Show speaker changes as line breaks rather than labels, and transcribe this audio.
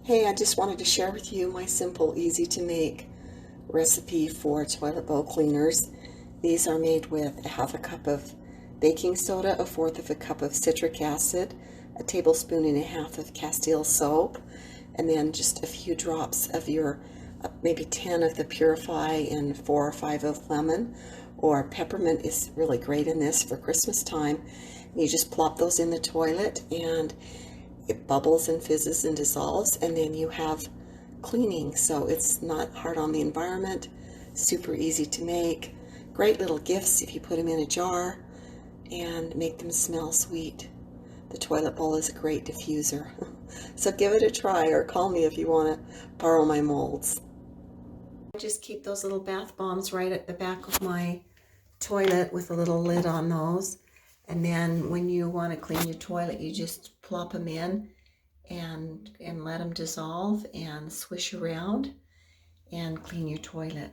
Hey, I just wanted to share with you my simple, easy to make recipe for toilet bowl cleaners. These are made with a half a cup of baking soda, a fourth of a cup of citric acid, a tablespoon and a half of Castile soap, and then just a few drops of your, maybe 10 of the purify and 4 or 5 of lemon, or peppermint is really great in this for Christmas time. You just plop those in the toilet and it bubbles and fizzes and dissolves, and then you have cleaning. So it's not hard on the environment, super easy to make, great little gifts if you put them in a jar and make them smell sweet. The toilet bowl is a great diffuser. So give it a try, or call me if you want to borrow my molds. I just keep those little bath bombs right at the back of my toilet with a little lid on those. And then when you want to clean your toilet, you just plop them in and let them dissolve and swish around and clean your toilet.